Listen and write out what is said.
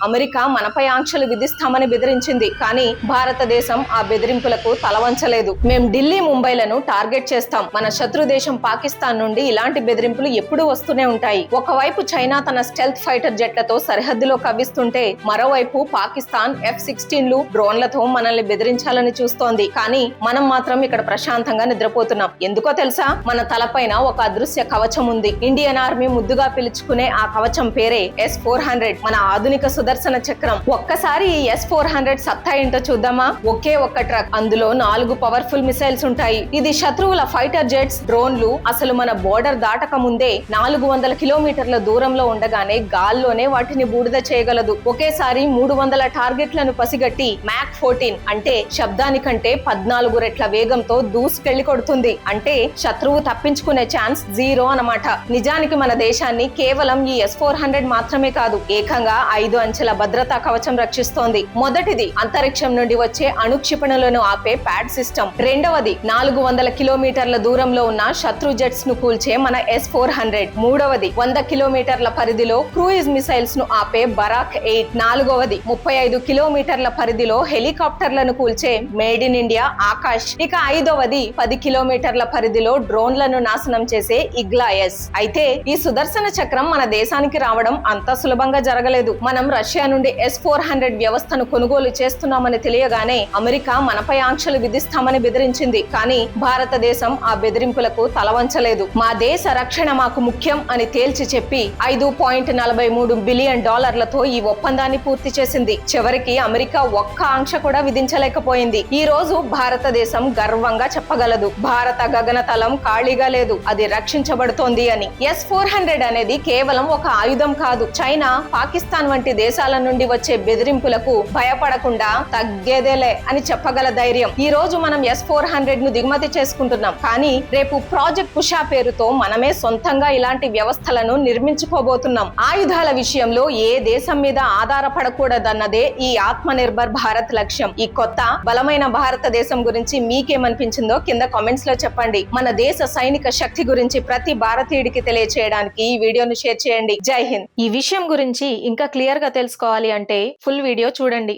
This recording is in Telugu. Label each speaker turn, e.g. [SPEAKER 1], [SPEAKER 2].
[SPEAKER 1] అమెరికా మనపై ఆంక్షలు విధిస్తామని బెదిరించింది. కానీ భారతదేశం ఆ బెదిరింపులకు తలవంచలేదు. మేం ఢిల్లీ, ముంబైలను టార్గెట్ చేస్తాం. మన శత్రు దేశం పాకిస్తాన్ నుండి ఇలాంటి బెదిరింపులు ఎప్పుడూ వస్తూనే ఉంటాయి. ఒకవైపు చైనా తన స్టెల్త్ ఫైటర్ జెట్లతో సరిహద్దులో కవ్విస్తుంటే, మరోవైపు పాకిస్తాన్ F-16లు, డ్రోన్లతో మనల్ని బెదిరించాలని చూస్తోంది. కానీ మనం మాత్రం ఇక్కడ ప్రశాంతంగా నిద్రపోతున్నాం. ఎందుకో తెలుసా? మన తలపైన ఒక అదృశ్య కవచం ఉంది. ఇండియన్ ఆర్మీ ముద్దుగా పిలుచుకునే ఆ కవచం పేరే S-400, మన ఆధునిక సుదర్శన చక్రం. ఒక్కసారి ఈ S-400 సత్తా ఏంటో చూద్దామా? ఒకే ఒక్క ట్రక్, అందులో 4 పవర్ఫుల్ మిసైల్స్ ఉంటాయి. ఇది శత్రువుల ఫైటర్ జెట్స్, డ్రోన్లు అసలు మన బోర్డర్ దాటక ముందే 400 కిలోమీటర్ల దూరంలో ఉండగానే గాల్లోనే వాటిని బూడిద చేయగలదు. ఒకేసారి 300 టార్గెట్లను పసిగట్టి మ్యాక్ 14 అంటే శబ్దానికంటే 14 రెట్ల వేగంతో దూసుకెళ్లి కొడుతుంది. అంటే శత్రువు తప్పించుకునే ఛాన్స్ 0 అన్నమాట. నిజానికి మన దేశాన్ని కేవలం ఈ S-400 మాత్రమే కాదు, ఏకంగా 5 అంచెల భద్రతా కవచం రక్షిస్తోంది. మొదటిది అంతరిక్షం నుండి వచ్చే అణుక్షిపణులను ఆపే ప్యాడ్ సిస్టమ్. రెండవది 400 కిలోమీటర్ల దూరంలో ఉన్న శత్రు జెట్స్ ను కూల్చే మన S-400. మూడవది 100 కిలోమీటర్ల పరిధిలో క్రూయిజ్ మిసైల్స్ ను ఆపే బరాక్ 8. నాలుగవది 35 కిలోమీటర్ల పరిధిలో హెలికాప్టర్లను కూల్చే మేడ్ ఇన్ ఇండియా ఆకాష్. ఇక ఐదవది 10 కిలోమీటర్ల పరిధిలో డ్రోన్లను నాశనం చేసే ఇగ్లా-S. అయితే ఈ సుదర్శన చక్రం మన దేశానికి రావడం అంత సులభంగా జరగలేదు. మనం రష్యా నుండి S-400 వ్యవస్థను కొనుగోలు చేస్తున్నామని తెలియగానే అమెరికా మనపై ఆంక్షలు విధిస్తామని బెదిరించింది. కానీ భారతదేశం ఆ బెదిరింపులకు తలవంచలేదు. మా దేశ రక్షణ మాకు ముఖ్యం అని తేల్చి చెప్పి $5.43 బిలియన్ ఈ ఒప్పందాన్ని పూర్తి చేసింది. చివరికి అమెరికా ఒక్క ఆంక్ష కూడా విధించలేకపోయింది. ఈ రోజు భారతదేశం గర్వంగా చెప్పగలదు, భారత గగనతలం ఖాళీగా లేదు, అది రక్షించబడుతోంది అని. S-400 అనేది కేవలం ఒక ఆయుధం కాదు. చైనా, పాకిస్తాన్ వంటి దేశాల నుండి వచ్చే బెదిరింపులకు భయపడకుండా తగ్గేదేలే అని చెప్పగల ధైర్యం. ఈ రోజు మనం S-400 ను దిగుమతి చేసుకుంటున్నాం. కానీ రేపు ప్రాజెక్ట్ కుషా పేరుతో మనమే సొంతంగా ఇలాంటి వ్యవస్థలను నిర్మించుకోబోతున్నాం. ఆయుధాల విషయంలో ఏ దేశం మీద ఆధారపడకూడదన్నదే ఈ ఆత్మ నిర్భర్ భారత్ లక్ష్యం. ఈ కొత్త బలమైన భారతదేశం గురించి మీకేమనిపించిందో కింద కామెంట్స్ లో చెప్పండి. మన దేశ సైనిక శక్తి గురించి ప్రతి భారతీయుడికి తెలియచేయడానికి ఈ వీడియోను షేర్ చేయండి. జై హింద్. ఈ విషయం గురించి ఇంకా క్లియర్ గా తెలుసుకోవాలి అంటే ఫుల్ వీడియో చూడండి.